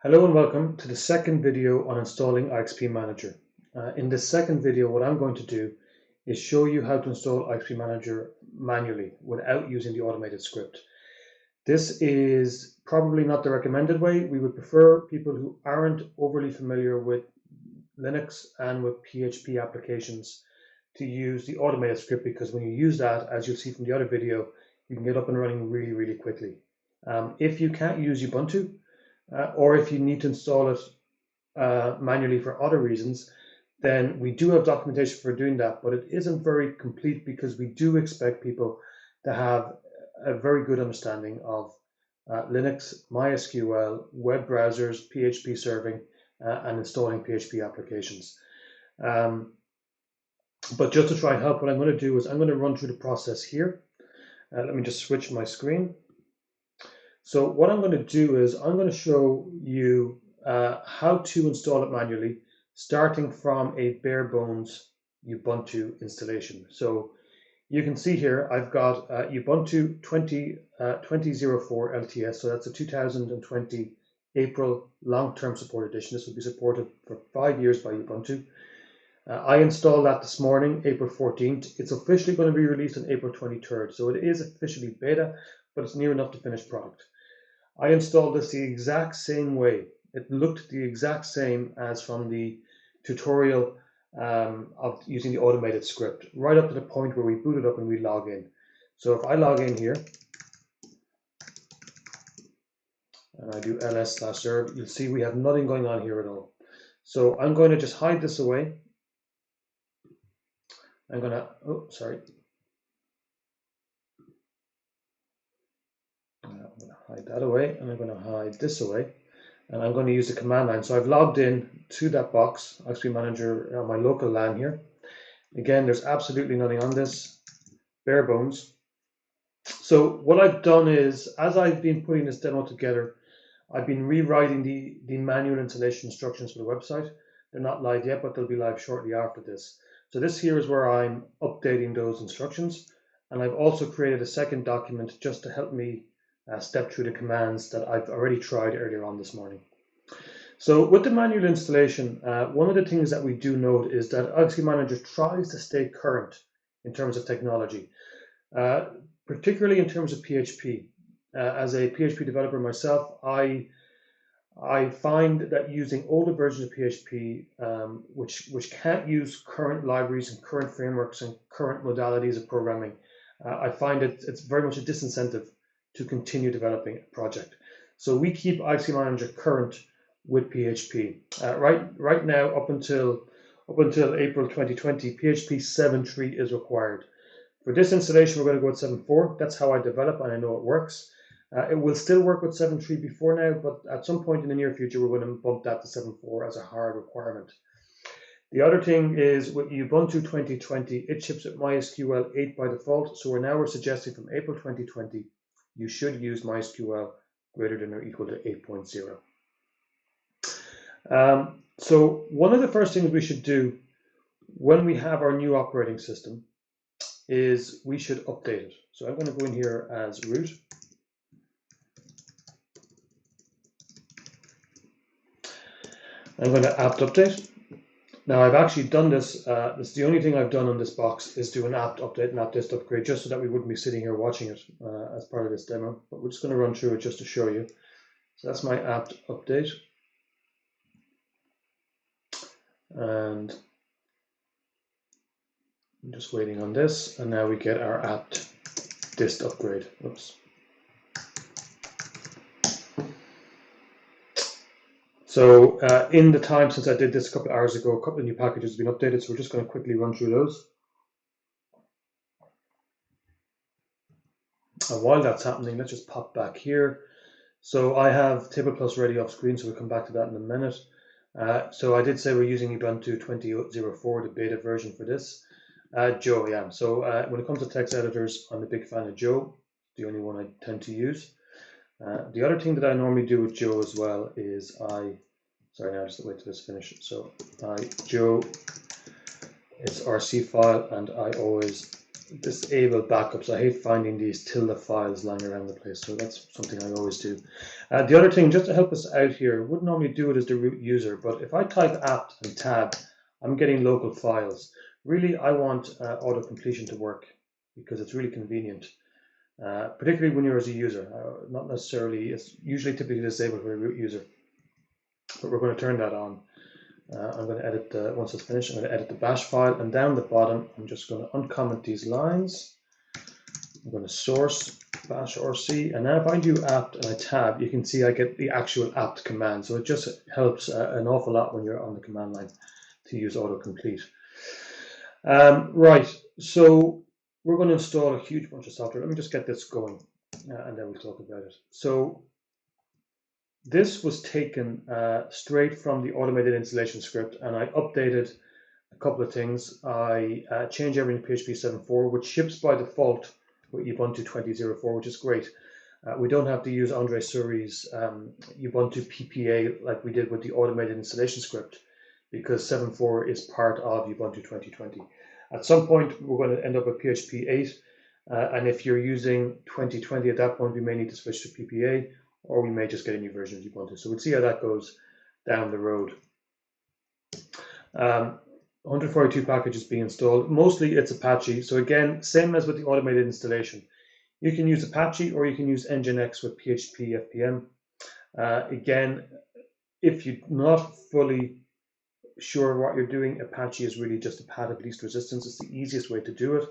Hello and welcome to the second video on installing IXP Manager. In this second video, what I'm going to do is show you how to install IXP Manager manually without using the automated script. This is probably not the recommended way. We would prefer people who aren't overly familiar with Linux and with PHP applications to use the automated script, because when you use that, as you'll see from the other video, you can get up and running really quickly. If you can't use Ubuntu, or if you need to install it manually for other reasons, then we do have documentation for doing that, but it isn't very complete because we do expect people to have a very good understanding of Linux, MySQL, web browsers, PHP serving, and installing PHP applications. But just to try and help, what I'm going to do is I'm going to run through the process here. Let me just switch my screen. So what I'm going to do is I'm going to show you how to install it manually, starting from a bare bones Ubuntu installation. So you can see here I've got Ubuntu 2004 LTS, so that's a 2020 April long-term support edition. This will be supported for 5 years by Ubuntu. I installed that this morning, April 14th. It's officially going to be released on April 23rd, so it is officially beta, but it's near enough to finished product. I installed this the exact same way. It looked the exact same as from the tutorial of using the automated script, right up to the point where we boot it up and we log in. So if I log in here and I do ls/serve, you'll see we have nothing going on here at all. So I'm going to just hide this away. I'm going to, I'm going to hide that away, and I'm going to hide this away, and I'm going to use the command line. So I've logged in to that box, IXP Manager, on my local LAN here. Again, there's absolutely nothing on this, bare bones. So what I've done is, as I've been putting this demo together, I've been rewriting the manual installation instructions for the website. They're not live yet, but they'll be live shortly after this. So this here is where I'm updating those instructions. And I've also created a second document just to help me step through the commands that I've already tried earlier on this morning. So with the manual installation, one of the things that we do note is that IXP Manager tries to stay current in terms of technology, particularly in terms of PHP. As a PHP developer myself, I find that using older versions of PHP, which can't use current libraries and current frameworks and current modalities of programming, I find it's very much a disincentive to continue developing a project. So we keep IXP Manager current with PHP. Right now, up until April 2020, PHP 7.3 is required. For this installation, we're going to go with 7.4. That's how I develop, and I know it works. It will still work with 7.3 before now, but at some point in the near future, we're going to bump that to 7.4 as a hard requirement. The other thing is with Ubuntu 2020, it ships with MySQL 8 by default. So we're suggesting from April 2020, you should use MySQL greater than or equal to 8.0. So one of the first things we should do when we have our new operating system is we should update it. So I'm going to go in here as root. I'm going to apt update. Now I've actually done this. It's the only thing I've done on this box is do an apt update and apt dist upgrade, just so that we wouldn't be sitting here watching it as part of this demo. But we're just going to run through it just to show you. So that's my apt update. And I'm just waiting on this, and now we get our apt dist upgrade. Oops. So in the time since I did this a couple of hours ago, a couple of new packages have been updated, so we're just going to quickly run through those. And while that's happening, let's just pop back here. So I have Table Plus ready off screen, so we'll come back to that in a minute. So I did say we're using Ubuntu 2004, the beta version for this. Joe, yeah. So when it comes to text editors, I'm a big fan of Joe, the only one I tend to use. The other thing that I normally do with Joe as well is sorry, now just wait till this finishes. So Joe, it's RC file, and I always disable backups. I hate finding these tilde files lying around the place, so that's something I always do. The other thing, just to help us out here, wouldn't normally do it as the root user, but if I type apt and tab, I'm getting local files. Really, I want auto completion to work because it's really convenient, particularly when you're as a user. Not necessarily, it's usually typically disabled for a root user, but we're going to turn that on. I'm going to edit once it's finished, I'm going to edit the bash file, and down the bottom, I'm just going to uncomment these lines. I'm going to source bash rc, and now if I do apt and I tab, you can see I get the actual apt command. So it just helps an awful lot when you're on the command line to use autocomplete. Right, so we're going to install a huge bunch of software. Let me just get this going, and then we'll talk about it. So this was taken straight from the automated installation script, and I updated a couple of things. I changed everything to PHP 7.4, which ships by default with Ubuntu 20.04, which is great. We don't have to use Andre Suri's Ubuntu PPA like we did with the automated installation script, because 7.4 is part of Ubuntu 2020. At some point, we're going to end up with PHP 8, and if you're using 2020 at that point, we may need to switch to PPA, or we may just get a new version of Ubuntu. So we'll see how that goes down the road. 142 packages being installed. Mostly it's Apache. So again, same as with the automated installation. You can use Apache or you can use Nginx with PHP FPM. Again, if you're not fully sure what you're doing, Apache is really just a path of least resistance. It's the easiest way to do it.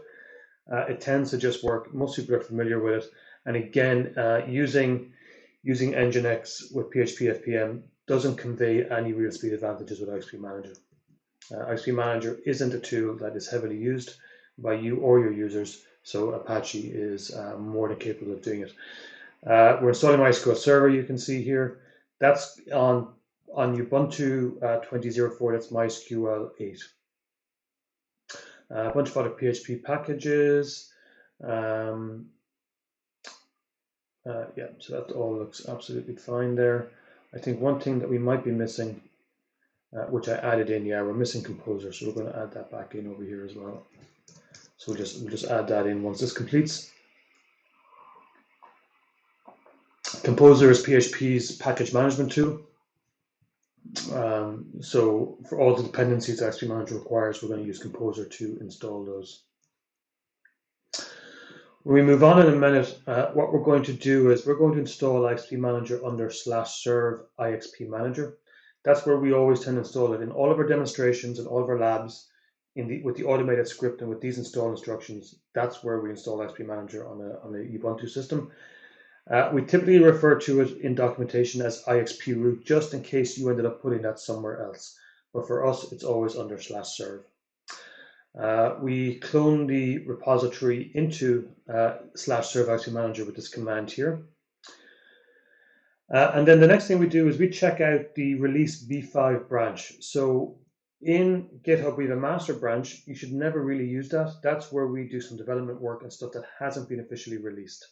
It tends to just work. Most people are familiar with it. And again, using Nginx with PHP FPM doesn't convey any real speed advantages with IXP Manager. IXP Manager isn't a tool that is heavily used by you or your users, so Apache is more than capable of doing it. We're installing MySQL Server, you can see here. That's on Ubuntu 20.04, that's MySQL 8. A bunch of other PHP packages. Yeah, so that all looks absolutely fine there. I think one thing that we might be missing, which I added in, yeah, we're missing Composer, so we're going to add that back in over here as well. So we'll just add that in once this completes. Composer is PHP's package management tool. So for all the dependencies that IXP Manager requires, we're going to use Composer to install those. When we move on in a minute, what we're going to do is we're going to install IXP Manager under /serve IXP Manager. That's where we always tend to install it in all of our demonstrations and all of our labs with the automated script and with these install instructions. That's where we install IXP Manager on a Ubuntu system. We typically refer to it in documentation as IXP root, just in case you ended up putting that somewhere else. But for us, it's always under /serve. We clone the repository into /serve IXP Manager with this command here. And then the next thing we do is we check out the release v5 branch. So in GitHub, we have a master branch. You should never really use that. That's where we do some development work and stuff that hasn't been officially released.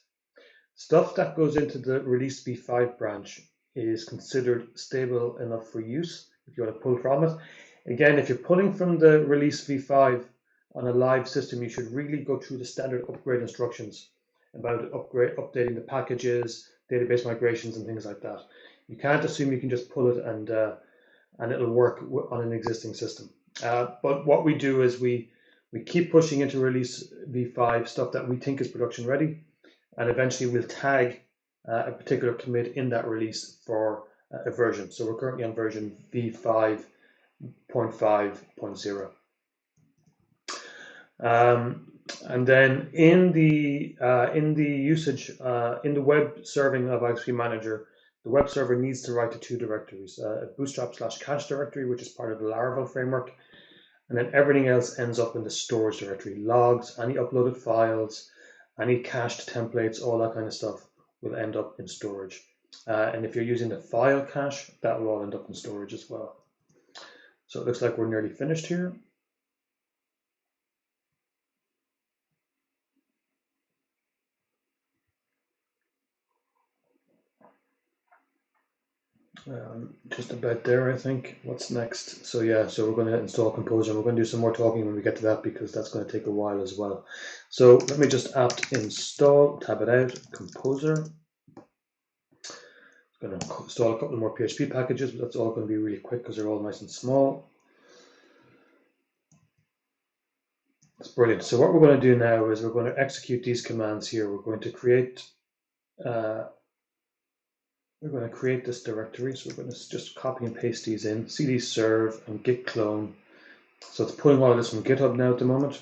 Stuff that goes into the release v5 branch is considered stable enough for use if you want to pull from it. Again, if you're pulling from the release v5 on a live system, you should really go through the standard upgrade instructions about updating the packages, database migrations, and things like that. You can't assume you can just pull it and it'll work on an existing system. But what we do is we keep pushing into release v5 stuff that we think is production ready, and eventually we'll tag a particular commit in that release for a version. So we're currently on version v5.5.0. And then in the usage in the web serving of IXP Manager, the web server needs to write to two directories: a bootstrap/cache directory, which is part of the Laravel framework, and then everything else ends up in the storage directory. Logs, any uploaded files, any cached templates, all that kind of stuff will end up in storage. And if you're using the file cache, that will all end up in storage as well. So it looks like we're nearly finished here. Just about there, I think. What's next? So yeah, so we're going to install Composer. We're going to do some more talking when we get to that because that's going to take a while as well. So let me just apt install, tab it out, Composer. I'm going to install a couple more PHP packages, but that's all going to be really quick because they're all nice and small. That's brilliant. So what we're going to do now is we're going to execute these commands here. We're going to create this directory. So we're going to just copy and paste these in, cd serve and git clone. So it's pulling all of this from GitHub now at the moment.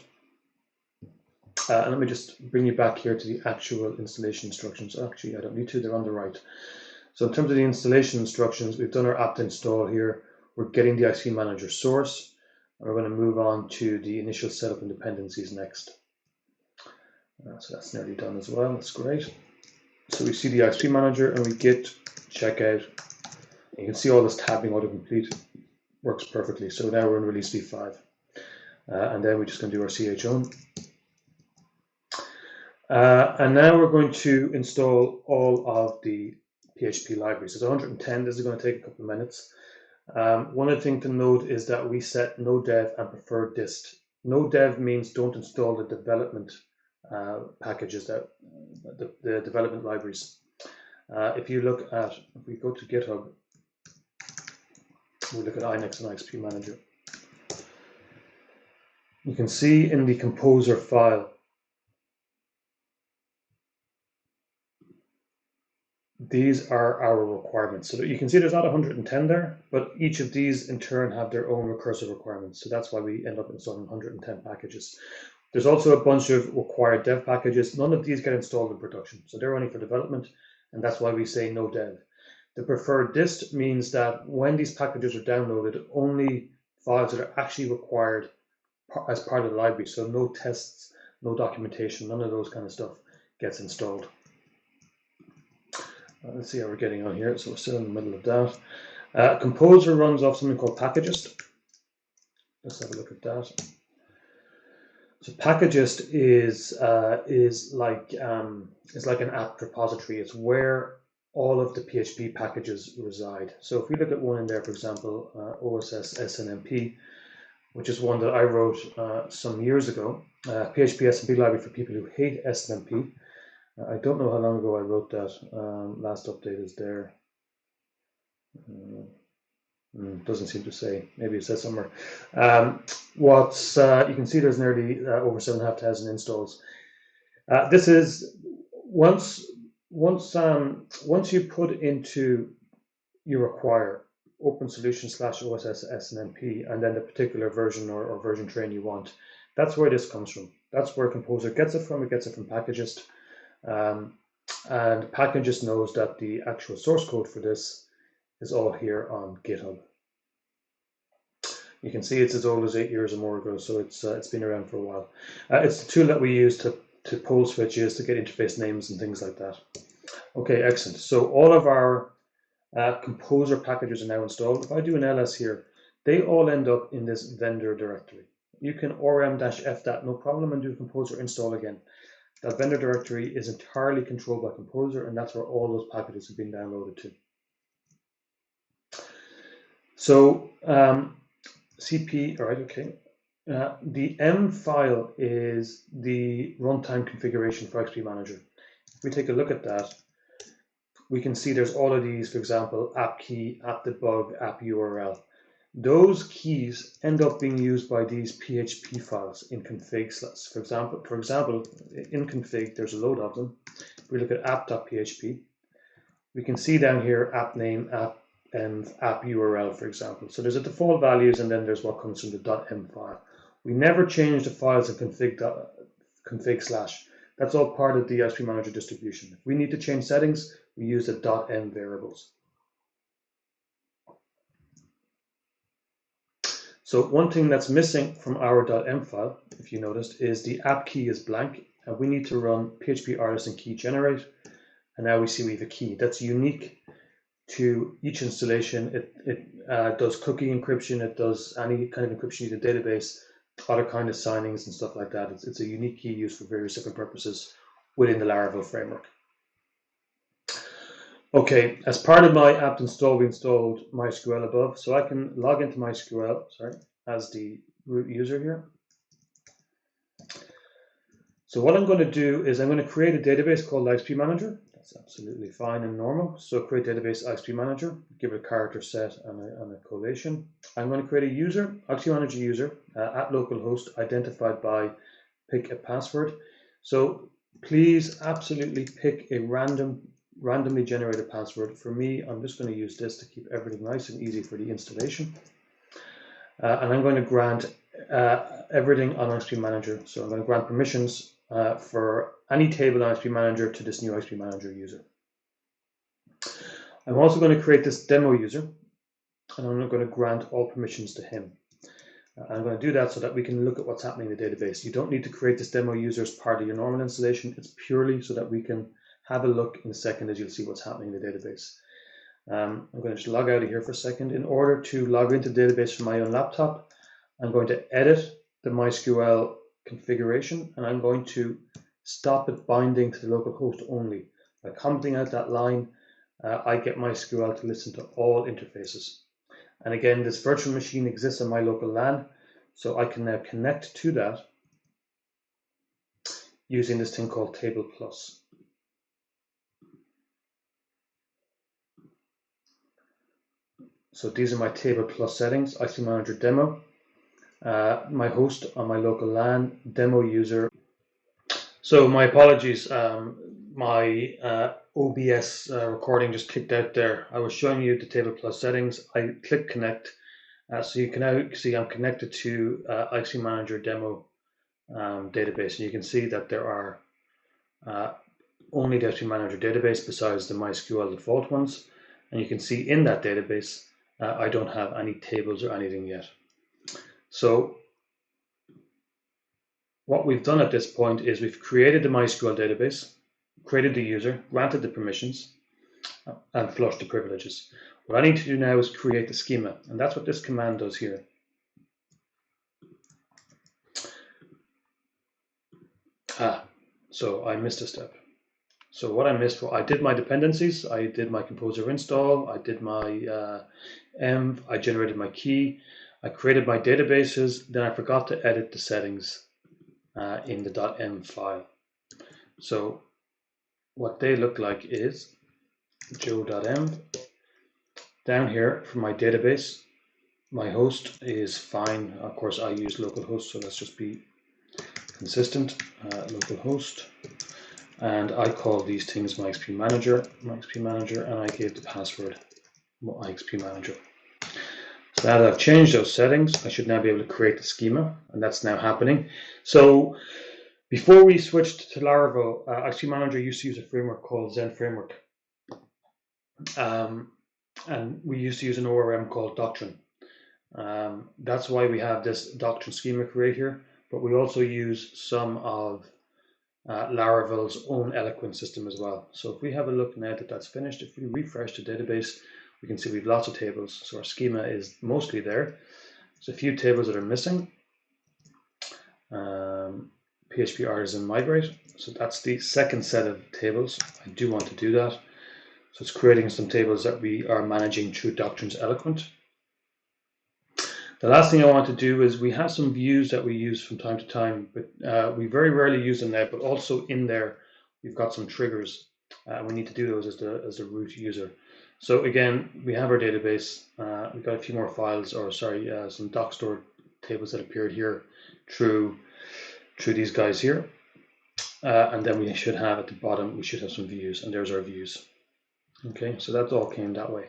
And let me just bring you back here to the actual installation instructions. Actually, I don't need to, they're on the right. So in terms of the installation instructions, we've done our apt install here. We're getting the IXP Manager source. And we're going to move on to the initial setup and dependencies next. So that's nearly done as well. That's great. So we see the IXP Manager and we git checkout. You can see all this tabbing autocomplete works perfectly. So now we're in release v5. And then we're just going to do our chown. And now we're going to install all of the PHP libraries. There's 110. This is going to take a couple of minutes. One other thing to note is that we set no dev and preferred dist. No dev means don't install the development packages, that the development libraries. If we go to GitHub, we look at Inex and IXP Manager. You can see in the composer file, these are our requirements. So that you can see there's not 110 there, but each of these in turn have their own recursive requirements. So that's why we end up installing 110 packages. There's also a bunch of required dev packages. None of these get installed in production. So they're only for development. And that's why we say no dev. The preferred dist means that when these packages are downloaded, only files that are actually required as part of the library. So no tests, no documentation, none of those kind of stuff gets installed. Let's see how we're getting on here. So we're still in the middle of that. Composer runs off something called Packagist. Let's have a look at that. So Packagist is like an apt repository. It's where all of the PHP packages reside. So if we look at one in there, for example, OSS SNMP, which is one that I wrote some years ago, PHP SNMP library for people who hate SNMP. I don't know how long ago I wrote that. Last update is there. Doesn't seem to say. Maybe it says somewhere. You can see there's nearly over 7,500 installs. This is once you put into you require open solution /OSS SNMP and then the particular version or version train you want. That's where this comes from. That's where Composer gets it from. It gets it from Packagist. And Packagist knows that the actual source code for this is all here on GitHub. You can see it's as old as 8 years or more ago, so it's been around for a while. It's the tool that we use to pull switches, to get interface names and things like that. Okay, excellent. So all of our Composer packages are now installed. If I do an ls here, they all end up in this vendor directory. You can rm-f that, no problem, and do Composer install again. That vendor directory is entirely controlled by Composer, and that's where all those packages have been downloaded to. So CP, all right, okay. The M file is the runtime configuration for IXP Manager. If we take a look at that, we can see there's all of these, for example, app key, app debug, app URL. Those keys end up being used by these PHP files in config slots. For example, in config, there's a load of them. If we look at app.php, we can see down here app name, app and app URL, for example. So there's a default values, and then there's what comes from the .m file. We never change the files in config/. That's all part of the IXP Manager distribution. If we need to change settings, we use the .m variables. So one thing that's missing from our .m file, if you noticed, is the app key is blank, and we need to run php artisan key generate. And now we see we have a key that's unique to each installation. It does cookie encryption, it does any kind of encryption in the database, other kind of signings and stuff like that. It's a unique key used for various different purposes within the Laravel framework. Okay, as part of my apt install, we installed MySQL above, so I can log into MySQL, as the root user here. So what I'm going to do is I'm going to create a database called IXP Manager. That's absolutely fine and normal. So create database IXP Manager, give it a character set and a collation. I'm going to create a user, IXP Manager user, at localhost, identified by pick a password. So please absolutely pick a randomly generated password. For me, I'm just going to use this to keep everything nice and easy for the installation. And I'm going to grant everything on IXP Manager. So I'm going to grant permissions for any table on IXP Manager to this new IXP Manager user. I'm also going to create this demo user, and I'm going to grant all permissions to him. I'm going to do that so that we can look at what's happening in the database. You don't need to create this demo user as part of your normal installation. It's purely so that we can have a look in a second as you'll see what's happening in the database. I'm going to just log out of here for a second. In order to log into the database from my own laptop, I'm going to edit the MySQL configuration, and I'm going to stop it binding to the local host only. By commenting out that line, I get MySQL to listen to all interfaces. And again, this virtual machine exists on my local LAN, so I can now connect to that using this thing called Table Plus. So these are my Table Plus settings, IXP Manager demo, my host on my local LAN, demo user. So my apologies, my OBS recording just kicked out there. I was showing you the Table Plus settings. I click connect, so you can now see I'm connected to IXP Manager demo database, and you can see that there are only the IXP Manager database besides the MySQL default ones, and you can see in that database I don't have any tables or anything yet. So what we've done at this point is we've created the MySQL database, created the user, granted the permissions, and flushed the privileges. What I need to do now is create the schema, and that's what this command does here. So I missed a step. So what I missed, I did my dependencies, I did my composer install, I did my env, I generated my key, I created my databases, then I forgot to edit the settings in the .env file. So what they look like is joe.env. Down here for my database, my host is fine. Of course, I use localhost, so let's just be consistent, localhost. And I call these things my IXP Manager, and I gave the password IXP Manager. So now that I've changed those settings, I should now be able to create the schema, and that's now happening. So before we switched to Laravel, IXP Manager used to use a framework called Zen Framework. And we used to use an ORM called Doctrine. That's why we have this Doctrine schema create here, but we also use some of Laravel's own Eloquent system as well. So if we have a look now that that's finished, if we refresh the database, we can see we have lots of tables. So our schema is mostly there. There's a few tables that are missing. PHP Artisan Migrate. So that's the second set of tables. I do want to do that. So it's creating some tables that we are managing through Doctrine's Eloquent. The last thing I want to do is we have some views that we use from time to time, but we very rarely use them now, but also in there, we've got some triggers. We need to do those as the root user. So again, we have our database. We've got a few more files, or sorry, some doc store tables that appeared here through these guys here. And then we should have at the bottom, we should have some views, and there's our views. Okay, so that all came that way.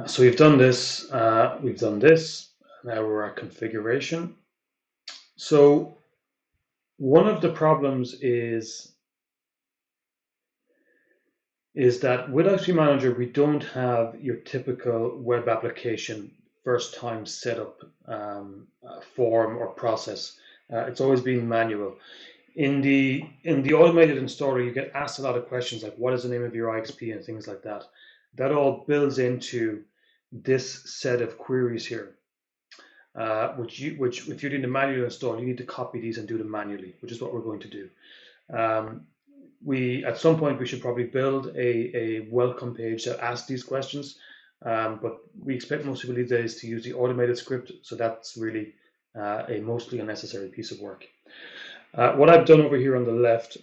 So we've done this, now we're at configuration. So one of the problems is that with IXP Manager, we don't have your typical web application first time setup form or process. It's always been manual. In the automated installer, you get asked a lot of questions like what is the name of your IXP and things like that. That all builds into this set of queries here, which if you're doing the manual install, you need to copy these and do them manually, which is what we're going to do. at some point we should probably build a welcome page that asks these questions, but we expect most people these days to use the automated script, so that's really a mostly unnecessary piece of work. What I've done over here on the left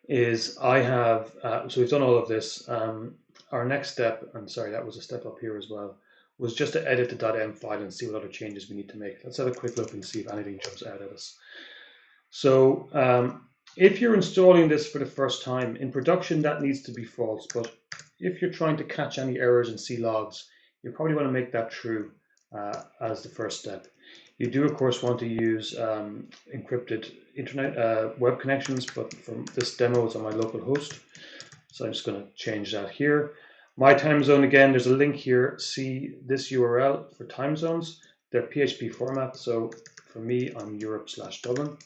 is I have, so we've done all of this. Our next step, and sorry, that was a step up here as well, was just to edit the .m file and see what other changes we need to make. Let's have a quick look and see if anything jumps out at us. So if you're installing this for the first time, in production that needs to be false, but if you're trying to catch any errors and see logs, you probably want to make that true as the first step. You do, of course, want to use encrypted internet web connections, but from this demo, it's on my local host. So I'm just going to change that here. My time zone, again, there's a link here. See this URL for time zones. They're PHP format. So for me, I'm Europe/Dublin.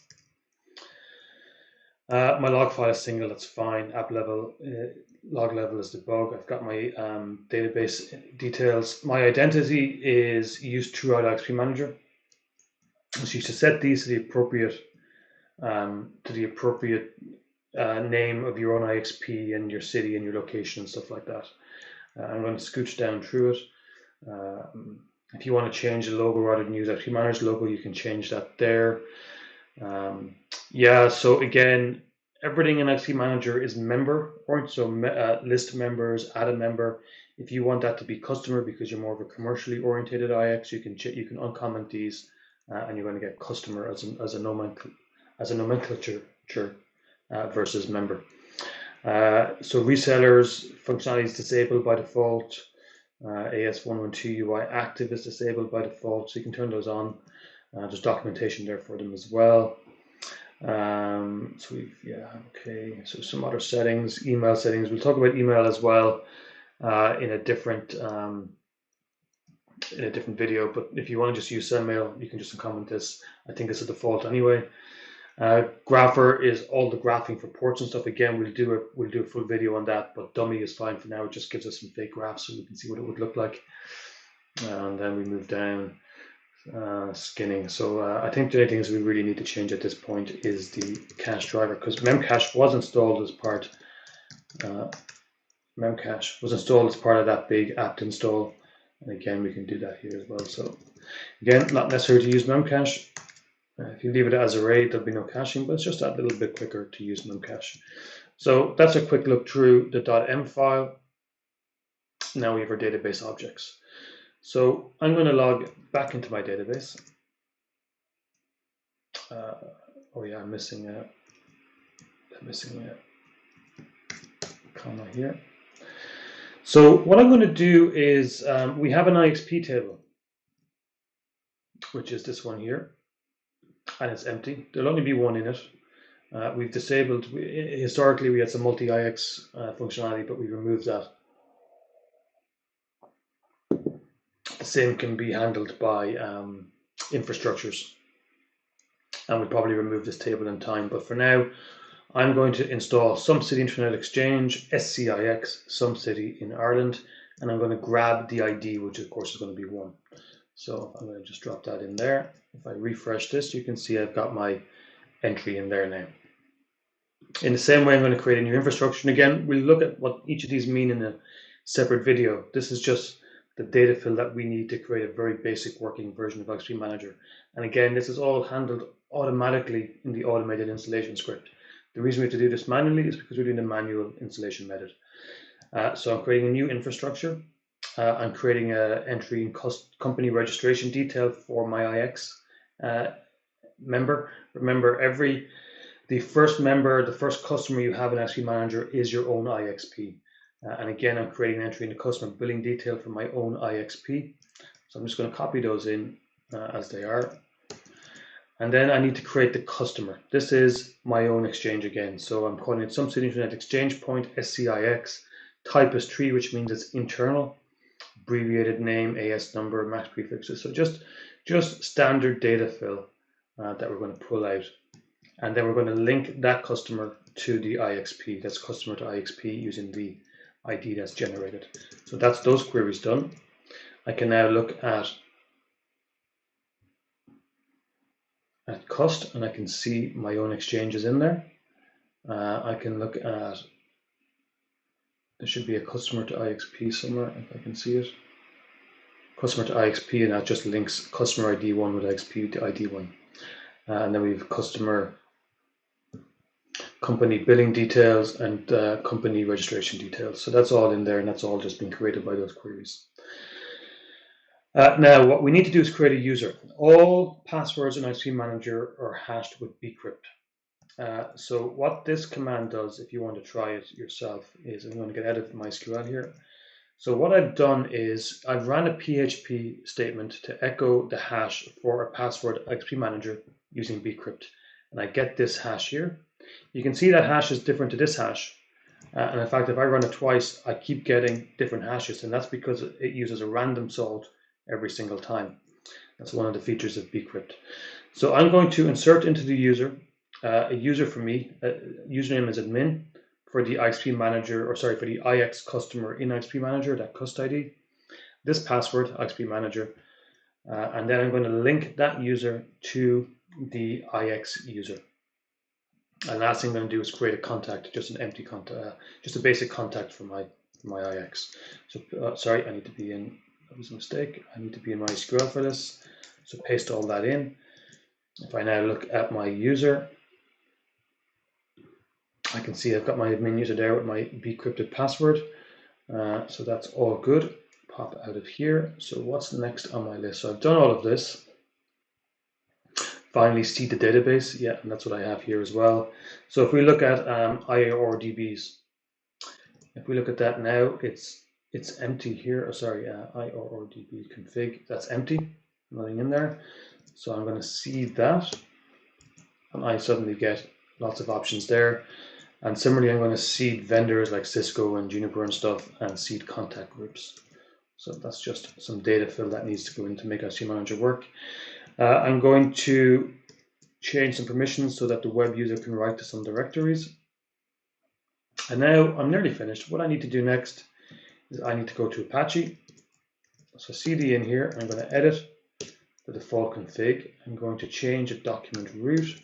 My log file is single, that's fine. App level, log level is debug. I've got my database details. My identity is used throughout IXP Manager. So you should set these to the appropriate name of your own IXP and your city and your location and stuff like that. I'm going to scooch down through it. If you want to change the logo rather than use IXP Manager logo, you can change that there. Yeah, so again, everything in IXP Manager is member oriented, so list members, add a member. If you want that to be customer because you're more of a commercially oriented IX, you can uncomment these, and you're going to get customer as a nomenclature versus member. So resellers functionality is disabled by default. AS112 UI active is disabled by default, so you can turn those on. There's documentation there for them as well. So some other settings, email settings. We'll talk about email as well in a different video. But if you want to just use SendMail, you can just comment this. I think it's a default anyway. Grapher is all the graphing for ports and stuff. Again, we'll do a full video on that, but dummy is fine for now. It just gives us some fake graphs so we can see what it would look like. And then we move down. Skinning. So I think the only things we really need to change at this point is the cache driver, because memcache was installed as part. Memcache was installed as part of that big apt install, and again we can do that here as well. So again, not necessary to use memcache. If you leave it as array, there'll be no caching, but it's just that little bit quicker to use memcache. So that's a quick look through the .m file. Now we have our database objects. So I'm going to log back into my database. I'm missing a comma here. So what I'm going to do is we have an IXP table, which is this one here, and it's empty. There'll only be one in it. We've disabled. Historically, we had some multi-IX functionality, but we removed that. The same can be handled by infrastructures, and we'll probably remove this table in time, but for now I'm going to install some city Internet Exchange, SCIX, some city in Ireland, and I'm going to grab the ID, which of course is going to be 1. So I'm going to just drop that in there. If I refresh this, you can see I've got my entry in there now. In the same way, I'm going to create a new infrastructure, and again we'll look at what each of these mean in a separate video. This is just the data fill that we need to create a very basic working version of IXP Manager. And again, this is all handled automatically in the automated installation script. The reason we have to do this manually is because we're doing the manual installation method. So I'm creating a new infrastructure. I'm creating an entry in company registration detail for my IX member. Remember, the first member, the first customer you have in IXP Manager is your own IXP. And again, I'm creating an entry in the customer billing detail for my own IXP. So I'm just going to copy those in as they are. And then I need to create the customer. This is my own exchange again. So I'm calling it some city Internet Exchange Point, SCIX. Type is tree, which means it's internal. Abbreviated name, AS number, max prefixes. So just standard data fill that we're going to pull out. And then we're going to link that customer to the IXP. That's customer to IXP using the ID that's generated. So that's those queries done. I can now look at cost, and I can see my own exchanges in there. I can look at, there should be a customer to IXP somewhere, if I can see it. Customer to IXP, and that just links customer ID 1 with IXP to ID 1. And then we have customer company billing details and company registration details. So that's all in there, and that's all just been created by those queries. Now, what we need to do is create a user. All passwords in IXP Manager are hashed with bcrypt. So what this command does, if you want to try it yourself, is I'm going to get out of MySQL here. So what I've done is I've ran a PHP statement to echo the hash for a password IXP Manager using bcrypt. And I get this hash here. You can see that hash is different to this hash. And in fact, if I run it twice, I keep getting different hashes. And that's because it uses a random sort every single time. That's one of the features of bcrypt. So I'm going to insert into the user a user for me. Username is admin for the IXP Manager, or sorry, for the IX customer in IXP Manager, that cust ID. This password, IXP Manager, and then I'm going to link that user to the IX user. And last thing I'm going to do is create a contact, just an empty contact, just a basic contact for my IX. So sorry, I need to be in. That was a mistake. I need to be in MySQL for this. So paste all that in. If I now look at my user, I can see I've got my admin user there with my bcrypted password. So that's all good. Pop out of here. So what's next on my list? So I've done all of this. Finally, see the database. Yeah, and that's what I have here as well. So if we look at IORDBs, if we look at that now, it's empty here. Oh, sorry, IORDB config. That's empty. Nothing in there. So I'm going to seed that, and I suddenly get lots of options there. And similarly, I'm going to seed vendors like Cisco and Juniper and stuff, and seed contact groups. So that's just some data fill that needs to go in to make IXP Manager work. I'm going to change some permissions so that the web user can write to some directories. And now I'm nearly finished. What I need to do next is I need to go to Apache. So CD in here, I'm going to edit the default config. I'm going to change a document root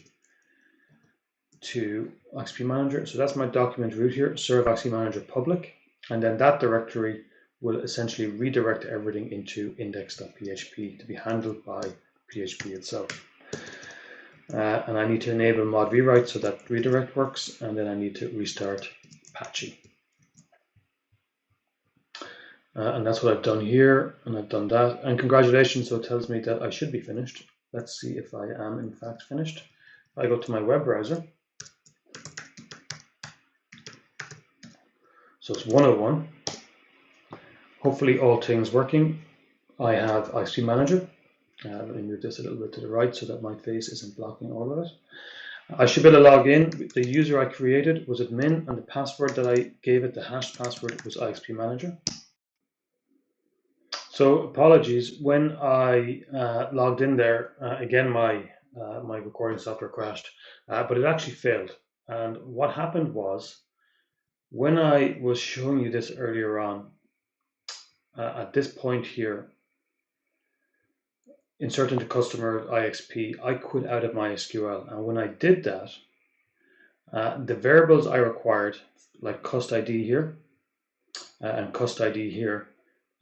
to IXP Manager. So that's my document root here, serve IXP Manager public. And then that directory will essentially redirect everything into index.php to be handled by PHP itself. And I need to enable mod rewrite so that redirect works, and then I need to restart Apache. And that's what I've done here, and I've done that. And congratulations, so it tells me that I should be finished. Let's see if I am in fact finished. If I go to my web browser, so it's 101. Hopefully all things working. I have IXP Manager. Let me move this a little bit to the right so that my face isn't blocking all of it. I should be able to log in. The user I created was admin, and the password that I gave it, the hash password, was IXP Manager. So apologies, when I logged in there, again my recording software crashed, but it actually failed. And what happened was, when I was showing you this earlier on, at this point here, insert into customer IXP, I quit out of MySQL. And when I did that, the variables I required, like cust ID here, and cust ID here,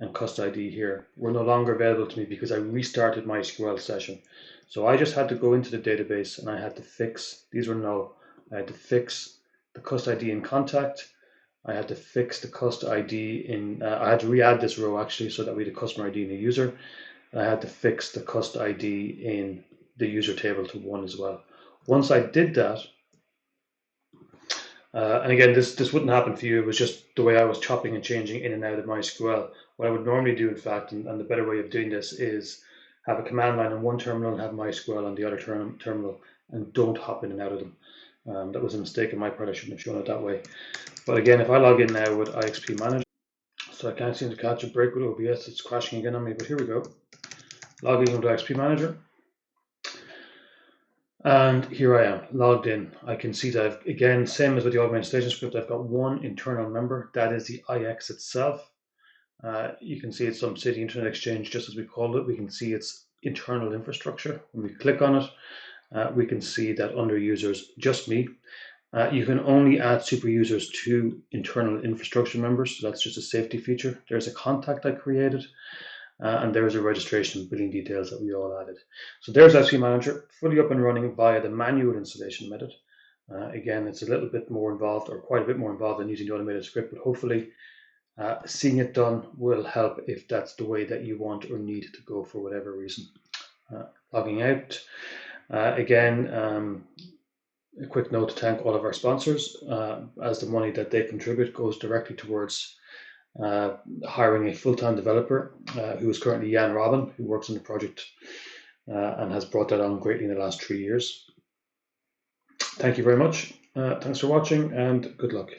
and cust ID here, were no longer available to me because I restarted my SQL session. So I just had to go into the database and I had to fix, these were null. I had to fix the cust ID in contact. I had to fix the cust ID in, I had to re-add this row actually so that we had a customer ID and a user. And I had to fix the cust ID in the user table to 1 as well. Once I did that, and again, this wouldn't happen for you. It was just the way I was chopping and changing in and out of MySQL. What I would normally do, in fact, and the better way of doing this is have a command line on one terminal and have MySQL on the other terminal, and don't hop in and out of them. That was a mistake on my part. I shouldn't have shown it that way. But again, if I log in now with IXP Manager, so I can't seem to catch a break with OBS. It's crashing again on me, but here we go. Logging into IXP Manager. And here I am, logged in. I can see that I've, again, same as with the augmentation script, I've got one internal member. That is the IX itself. You can see it's some city internet exchange, just as we called it. We can see its internal infrastructure. When we click on it, we can see that under users, just me, You can only add super users to internal infrastructure members, so that's just a safety feature. There's a contact I created, and there's a registration and billing details that we all added. So there's IXP Manager, fully up and running via the manual installation method. Again, it's a little bit more involved, or quite a bit more involved than using the automated script, but hopefully seeing it done will help if that's the way that you want or need to go for whatever reason. Logging out. Again, a quick note to thank all of our sponsors, as the money that they contribute goes directly towards hiring a full-time developer who is currently Jan Robin, who works on the project and has brought that on greatly in the last 3 years. Thank you very much. Thanks for watching and good luck.